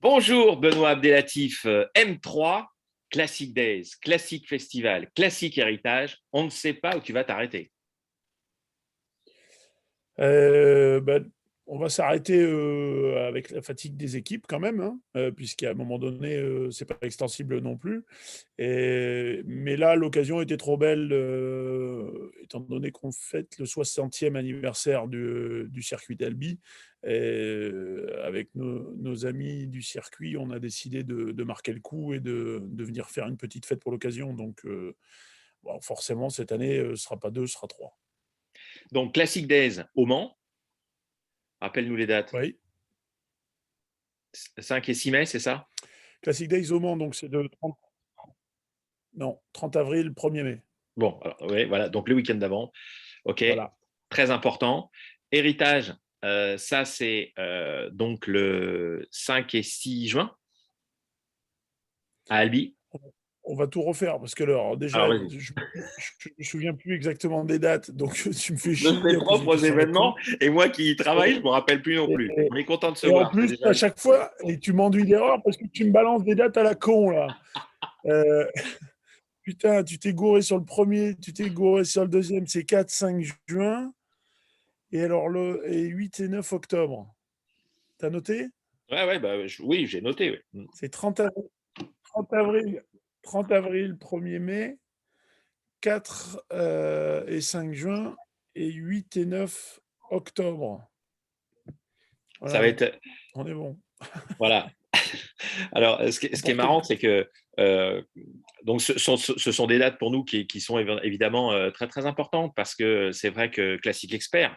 Bonjour Benoît Abdelatif, M3, Classic Days, Classic Festival, Classic Héritage, on ne sait pas où tu vas t'arrêter. Bah, on va s'arrêter avec la fatigue des équipes quand même, hein, puisqu'à un moment donné, c'est pas extensible non plus. Mais là, l'occasion était trop belle, étant donné qu'on fête le 60e anniversaire du circuit d'Albi. Avec nos amis du circuit, on a décidé de marquer le coup et de venir faire une petite fête pour l'occasion. Donc, bon, forcément, cette année, ce ne sera pas deux, ce sera trois. Donc Classic Days au Mans, rappelle-nous les dates. Oui. 5 et 6 mai, c'est ça? Classic Days au Mans, donc c'est de 30, non, 30 avril, 1er mai. Bon, alors, ouais, voilà, donc le week-end d'avant. Ok, Voilà. très important. Héritage, ça c'est donc le 5 et 6 juin à Albi. On va tout refaire parce que alors, Alors déjà, vas-y. je ne me souviens plus exactement des dates, donc tu me fais De chier ses à poser des propres questions de con. événements, et moi qui y travaille, je Et, ne me rappelle plus non plus. et- On est content de se et en voir, c'est plus, déjà à une chaque bonne chose. fois, et tu m'enduis d'erreur parce que tu me balances des dates à la con, là. Euh, putain, tu t'es gouré sur le premier, tu t'es gouré sur le deuxième, c'est 4, 5 juin, et alors et 8 et 9 octobre. T'as noté? Ouais, ouais, bah, oui, j'ai noté. Oui. C'est 30 avril, 30 avril, 1er mai, 4 et 5 juin et 8 et 9 octobre. Ça Voilà, va donc être. on est bon. Voilà. Alors, ce qui est Pour ton marrant, c'est que donc ce sont des dates pour nous qui sont évidemment très, très importantes parce que c'est vrai que Classic Expert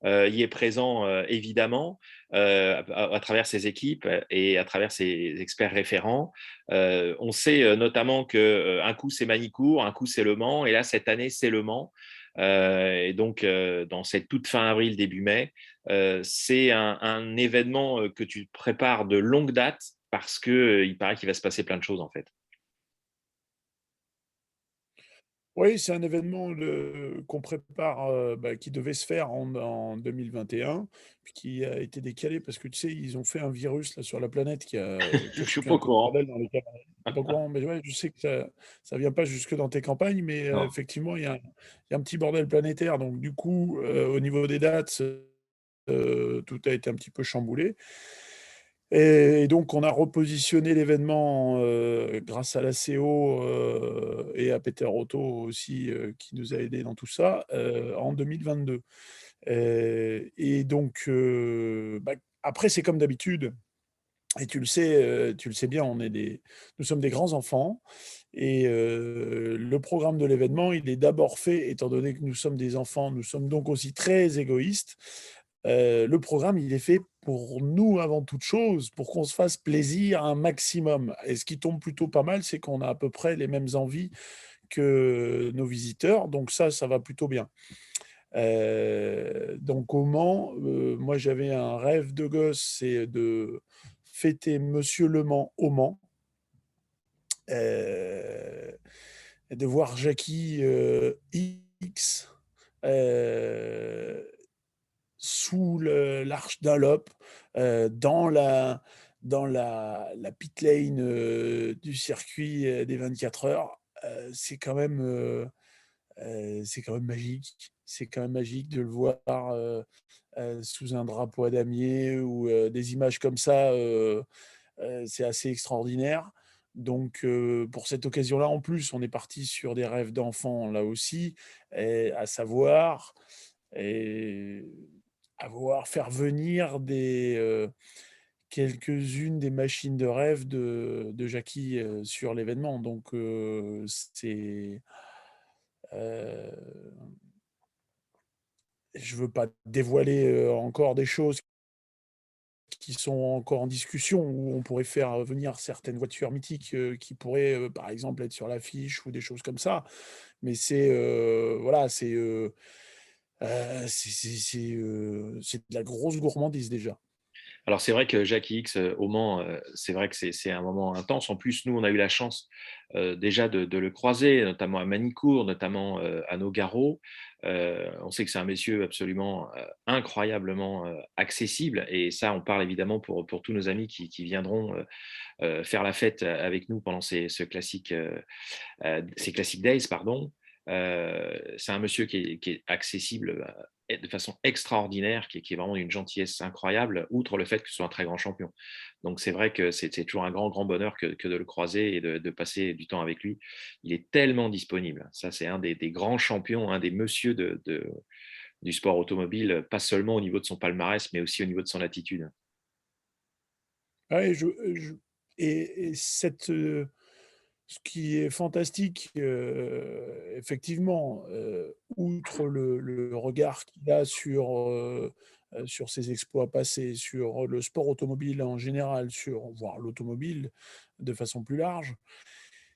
y est présent évidemment à travers ses équipes et à travers ses experts référents. On sait notamment qu'un coup, c'est Manicourt, un coup, c'est Le Mans, et là, cette année, c'est Le Mans. Et donc, dans cette toute fin avril, début mai, c'est un événement que tu prépares de longue date parce qu'il paraît qu'il va se passer plein de choses en fait. Oui, c'est un événement qu'on prépare, bah, qui devait se faire en 2021, puis qui a été décalé parce que tu sais, ils ont fait un virus là, sur la planète qui Je a suis foutu pas un au peu de courant. bordel dans les caméras. T'es pas au courant, mais ouais, je sais que ça vient pas jusque dans tes campagnes, mais Non. effectivement, il y a un petit bordel planétaire. Donc, du coup, au niveau des dates, tout a été un petit peu chamboulé. Et donc, on a repositionné l'événement grâce à la CO et à Peter Otto aussi, qui nous a aidés dans tout ça, en 2022. Et donc, bah, après, c'est comme d'habitude. Et tu le sais bien, nous sommes des grands enfants. Et le programme de l'événement, il est d'abord fait, étant donné que nous sommes des enfants, nous sommes donc aussi très égoïstes. Le programme, il est fait pour nous avant toute chose, pour qu'on se fasse plaisir un maximum. Et ce qui tombe plutôt pas mal, c'est qu'on a à peu près les mêmes envies que nos visiteurs. Donc ça va plutôt bien. Donc au Mans, moi j'avais un rêve de gosse, c'est de fêter Monsieur Le Mans au Mans, euh, de voir Jackie X euh, sous l'arche Dunlop, dans la pit lane du circuit des 24 heures. C'est quand même magique. C'est quand même magique de le voir sous un drapeau à damier ou des images comme ça. C'est assez extraordinaire. Donc, pour cette occasion-là, en plus, on est parti sur des rêves d'enfants là aussi, à savoir et faire venir quelques-unes des machines de rêve de Jackie sur l'événement. Donc, euh, je ne veux pas dévoiler encore des choses qui sont encore en discussion, où on pourrait faire venir certaines voitures mythiques qui pourraient, par exemple, être sur l'affiche ou des choses comme ça. Mais voilà, c'est de la grosse gourmandise déjà. Alors c'est vrai que Jackie X au Mans, c'est vrai que c'est un moment intense. En plus, nous, on a eu la chance déjà de le croiser, notamment à Manicourt, notamment à Nogaro. On sait que c'est un monsieur absolument incroyablement accessible. Et ça, on parle évidemment pour tous nos amis qui viendront faire la fête avec nous pendant ces Classic Days, pardon. C'est un monsieur qui est accessible de façon extraordinaire, qui est vraiment d'une gentillesse incroyable, outre le fait que ce soit un très grand champion. Donc c'est vrai que c'est toujours un grand, grand bonheur que de le croiser et de passer du temps avec lui. Il est tellement disponible. Ça, c'est un des grands champions, un des messieurs du sport automobile, pas seulement au niveau de son palmarès, mais aussi au niveau de son attitude. Ouais, et ce qui est fantastique, effectivement, outre le regard qu'il a sur ses exploits passés, sur le sport automobile en général, voire l'automobile de façon plus large,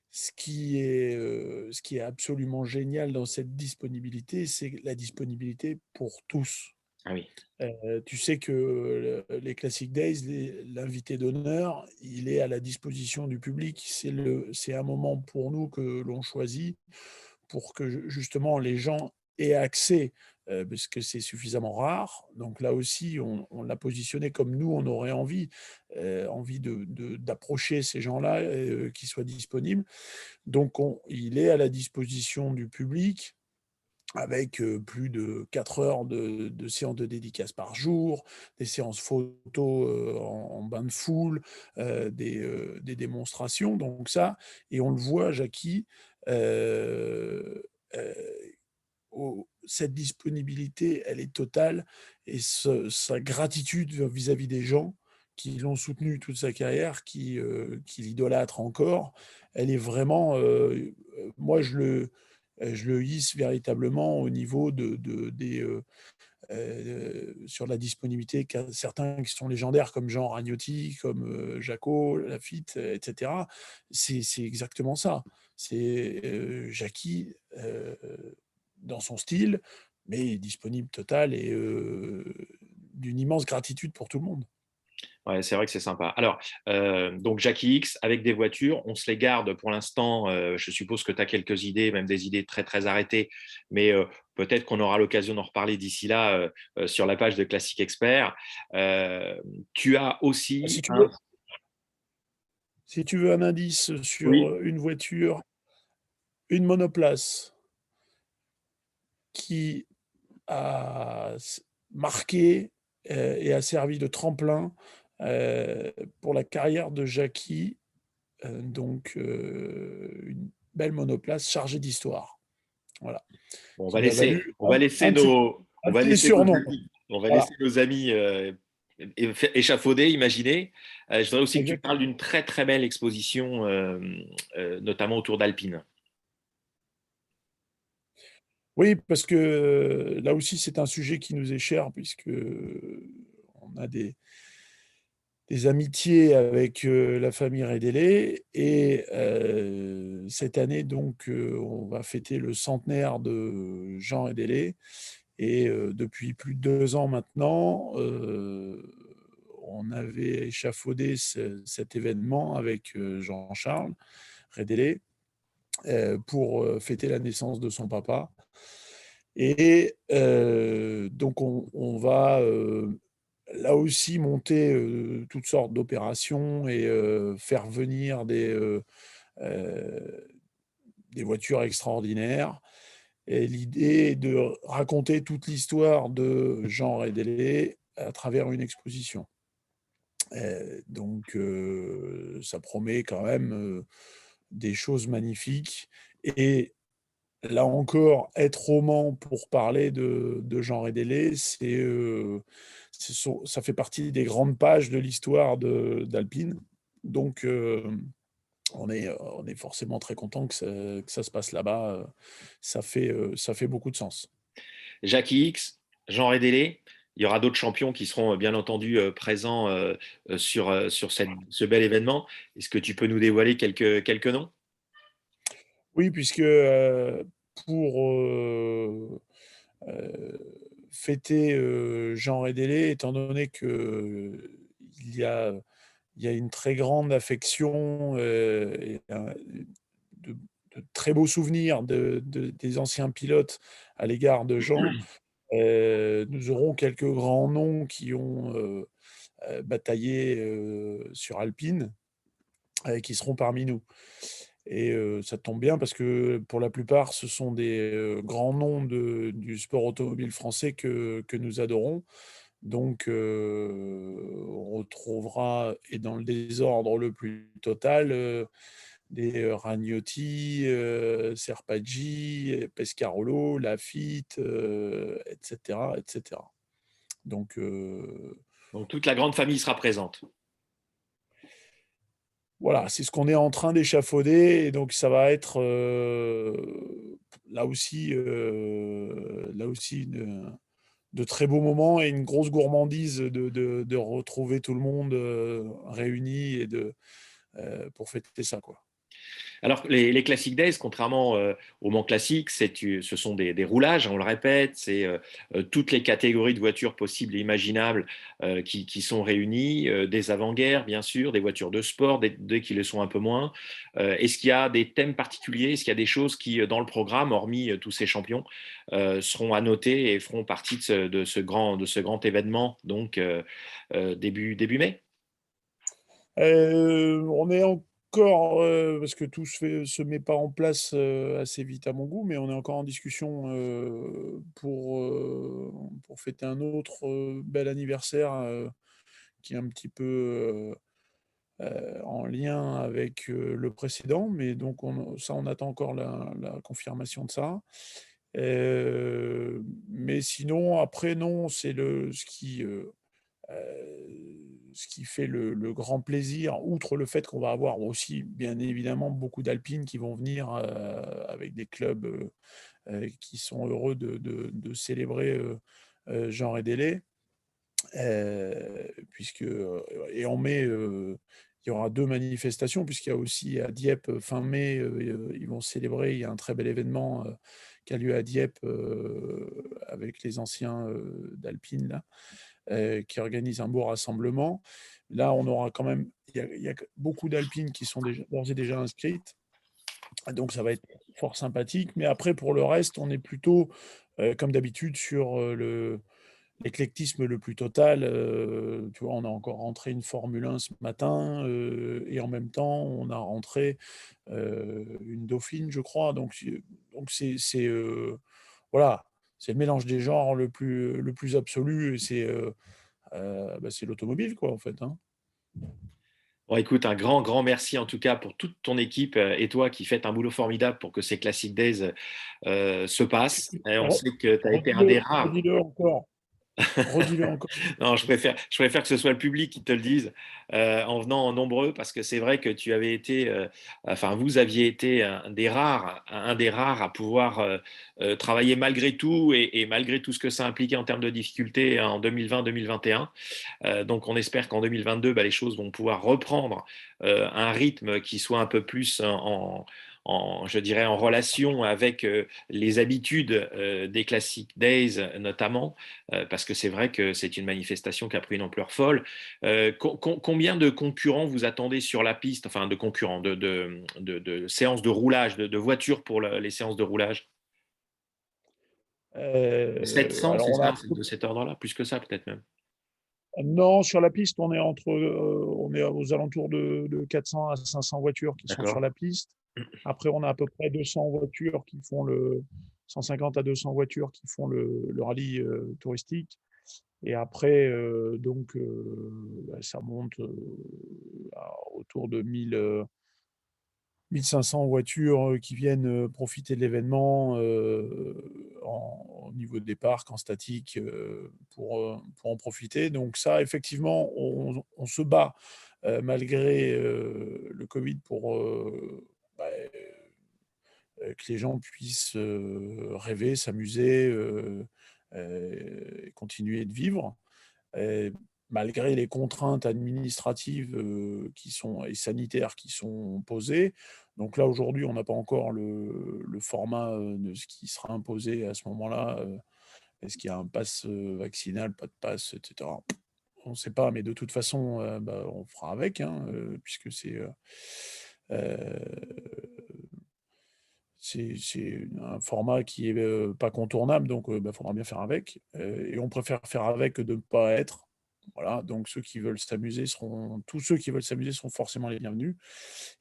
ce qui est absolument génial dans cette disponibilité, c'est la disponibilité pour tous. Ah oui, Tu sais que les Classic Days, l'invité d'honneur, il est à la disposition du public. C'est un moment pour nous que l'on choisit pour que justement les gens aient accès, parce que c'est suffisamment rare. Donc là aussi, on l'a positionné comme nous, on aurait envie d'approcher ces gens-là, qui soient disponibles. Donc il est à la disposition du public avec plus de 4 heures de séances de dédicaces par jour, des séances photos en bain de foule, des démonstrations. Donc ça, et on le voit, Jackie, euh, euh, cette disponibilité, elle est totale, et sa gratitude vis-à-vis des gens qui l'ont soutenu toute sa carrière, qui l'idolâtrent encore, elle est vraiment, moi je le hisse véritablement au niveau sur la disponibilité, certains qui sont légendaires comme Jean Ragnotti, comme Jaco, Lafitte, etc. C'est exactement ça. C'est Jackie dans son style, mais disponible total, et d'une immense gratitude pour tout le monde. ouais, c'est vrai que c'est sympa. Alors, donc Jackie X avec des voitures, on se les garde pour l'instant. Je suppose que tu as quelques idées, même des idées très très arrêtées, mais peut-être qu'on aura l'occasion d'en reparler d'ici là sur la page de Classic Expert. Euh, Tu as aussi Si tu un. veux, si tu veux un indice Oui, sur une voiture, une monoplace qui a marqué et a servi de tremplin pour la carrière de Jackie. Donc, une belle monoplace chargée d'histoire. Voilà. bon, Qui lui a valu on un de va ses laisser nos surnoms. amis, on va Voilà, laisser nos amis échafauder, imaginer. Je voudrais aussi que tu parles exactement. d'une très très belle exposition, notamment autour d'Alpine. Oui, parce que là aussi, c'est un sujet qui nous est cher, puisque on a des amitiés avec la famille Redélé. Et cette année, donc, on va fêter le centenaire de Jean Redélé. Et depuis plus de 2 ans maintenant, on avait échafaudé cet événement avec Jean-Charles Redélé pour fêter la naissance de son papa. Et donc, on va là aussi monter toutes sortes d'opérations et faire venir euh, des voitures extraordinaires. Et l'idée est de raconter toute l'histoire de Jean Redélé à travers une exposition. Donc, ça promet quand même des choses magnifiques. Et là encore, être roman pour parler de Jean Redélé, ça fait partie des grandes pages de l'histoire d'Alpine. Donc, on est forcément très content que ça se passe là-bas. Ça fait beaucoup de sens. Jackie X, Jean Redélé. Il y aura d'autres champions qui seront bien entendu présents sur ce bel événement. Est-ce que tu peux nous dévoiler quelques noms? Oui, puisque pour fêter Jean Redélé, étant donné il y a, il y a une très grande affection et de très beaux souvenirs des anciens pilotes à l'égard de Jean. Nous aurons quelques grands noms qui ont bataillé sur Alpine qui seront parmi nous. Et ça tombe bien parce que pour la plupart, ce sont des grands noms du sport automobile français que nous adorons. Donc, on retrouvera, et dans le désordre le plus total, des Ragnotti, Serpaggi, Pescarolo, Lafitte, etc., etc. Donc, Donc toute la grande famille sera présente. voilà, c'est ce qu'on est en train d'échafauder. Et donc, ça va être là aussi de très beaux moments et une grosse gourmandise de retrouver tout le monde réuni pour fêter ça, quoi. Alors, les Classic Days, contrairement au Mans Classique, ce sont des roulages, on le répète, c'est toutes les catégories de voitures possibles et imaginables qui sont réunies, des avant-guerres, bien sûr, des voitures de sport, des qui le sont un peu moins. Est-ce qu'il y a des thèmes particuliers? Est-ce qu'il y a des choses qui, dans le programme, hormis tous ces champions, seront à noter et feront partie de ce grand événement, donc début mai? On est encore, parce que tout se met pas en place assez vite à mon goût, mais on est encore en discussion pour fêter un autre bel anniversaire qui est un petit peu en lien avec le précédent, mais donc on attend encore la confirmation de ça. Mais sinon, après, non, c'est ce qui fait le grand plaisir, outre le fait qu'on va avoir aussi, bien évidemment, beaucoup d'Alpines qui vont venir avec des clubs qui sont heureux de célébrer Jean Rédélé, puisque, et en mai, il y aura deux manifestations, puisqu'il y a aussi à Dieppe, fin mai, ils vont célébrer, il y a un très bel événement qui a lieu à Dieppe avec les anciens d'Alpine, là, qui organise un beau rassemblement. Là, on aura quand même, il y a beaucoup d'Alpines qui sont d'ores et déjà inscrites, donc ça va être fort sympathique. Mais après, pour le reste, on est plutôt, comme d'habitude, sur l'éclectisme le plus total. Tu vois, on a encore rentré une Formule 1 ce matin, et en même temps, on a rentré une Dauphine, je crois. Donc voilà, c'est le mélange des genres le plus absolu. Et c'est l'automobile, quoi, en fait, hein. Bon, écoute, un grand merci en tout cas pour toute ton équipe et toi qui faites un boulot formidable pour que ces Classic Days se passent. Et on sait que tu as été un des rares. Redis-le encore. Redis-le encore. Non, je préfère que ce soit le public qui te le dise en venant en nombreux parce que c'est vrai que tu avais été, enfin vous aviez été un des rares à pouvoir travailler malgré tout et malgré tout ce que ça impliquait en termes de difficultés en 2020-2021. Donc on espère qu'en 2022, bah, les choses vont pouvoir reprendre un rythme qui soit un peu plus je dirais, en relation avec les habitudes des Classic Days notamment, parce que c'est vrai que c'est une manifestation qui a pris une ampleur folle. Combien de concurrents vous attendez sur la piste, enfin de concurrents, de séances de roulage, de voitures pour les séances de roulage? Euh, 700, alors, c'est on a ça, c'est de cet ordre-là, plus que ça peut-être même. non, sur la piste, on est aux alentours de 400 à 500 voitures qui sont sur D'accord. la piste. Après, on a à peu près 200 voitures qui font 150 à 200 voitures qui font le rallye touristique. Et après, bah, ça monte autour de 1500 voitures qui viennent profiter de l'événement au niveau des parcs, en statique, pour en profiter. Donc ça, effectivement, on se bat malgré le Covid pour bah, que les gens puissent rêver, s'amuser, et continuer de vivre. Et malgré les contraintes administratives et sanitaires qui sont posées. Donc là, aujourd'hui, on n'a pas encore le format de ce qui sera imposé à ce moment-là. Est-ce qu'il y a un pass vaccinal, pas de pass, etc. On ne sait pas, mais de toute façon, bah, on fera avec, hein, puisque c'est euh, c'est un format qui est pas contournable, donc il faudra bien faire avec. Et on préfère faire avec que de ne pas être. Voilà, donc tous ceux qui veulent s'amuser seront forcément les bienvenus.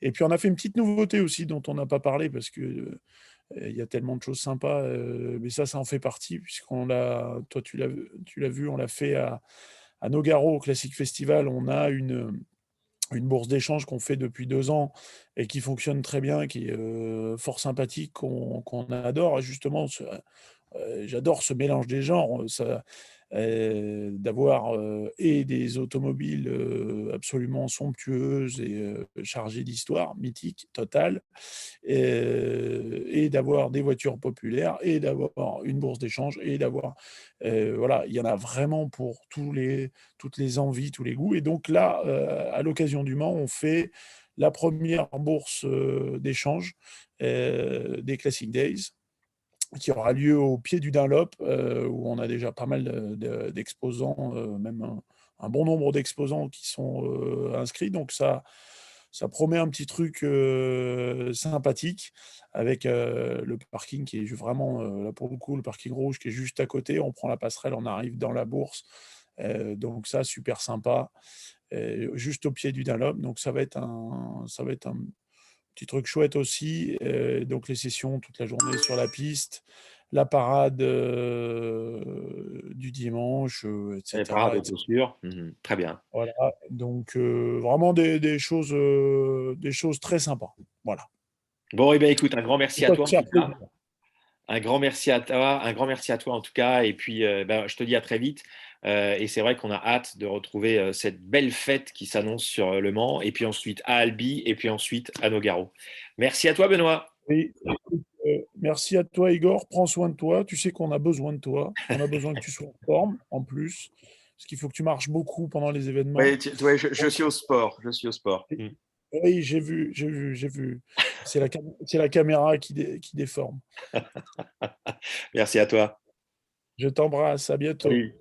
Et puis on a fait une petite nouveauté aussi dont on n'a pas parlé parce que il y a tellement de choses sympas, mais ça en fait partie toi tu l'as vu, on l'a fait à Nogaro au Classic Festival. On a une bourse d'échange qu'on fait depuis 2 ans et qui fonctionne très bien, qui est fort sympathique, qu'on adore. Et justement, j'adore ce mélange des genres, d'avoir et des automobiles absolument somptueuses et chargées d'histoire, mythiques, totales, et d'avoir des voitures populaires, et d'avoir une bourse d'échange, et d'avoir... voilà, il y en a vraiment pour toutes les envies, tous les goûts. Et donc là, à l'occasion du Mans, on fait la première bourse d'échange des Classic Days, qui aura lieu au pied du Dunlop, où on a déjà pas mal d'exposants, même un bon nombre d'exposants qui sont inscrits. Donc ça promet un petit truc sympathique, avec le parking qui est vraiment, là pour le coup, le parking rouge qui est juste à côté. On prend la passerelle, on arrive dans la bourse. Donc ça, super sympa, juste au pied du Dunlop. Donc ça va être un petit truc chouette aussi. Donc les sessions toute la journée sur la piste, la parade du dimanche, Les parades etc., de etc. chaussures. Très bien. Voilà. Donc vraiment des choses très sympas. Voilà. Bon, eh bien, écoute, un grand Et merci à ça toi te en faire tout cas. plaisir. Un grand merci à toi, un grand merci à toi en tout cas. Et puis, je te dis à très vite. Et c'est vrai qu'on a hâte de retrouver cette belle fête qui s'annonce sur Le Mans, et puis ensuite à Albi, et puis ensuite à Nogaro. Merci à toi, Benoît. Et écoute, merci à toi, Igor. Prends soin de toi. Tu sais qu'on a besoin de toi. On a besoin que tu sois en forme en plus, parce qu'il faut que tu marches beaucoup pendant les événements. Oui, ouais, je suis au sport. Je suis au sport. Oui, j'ai vu. C'est la caméra qui déforme. Merci à toi. Je t'embrasse, à bientôt. Salut.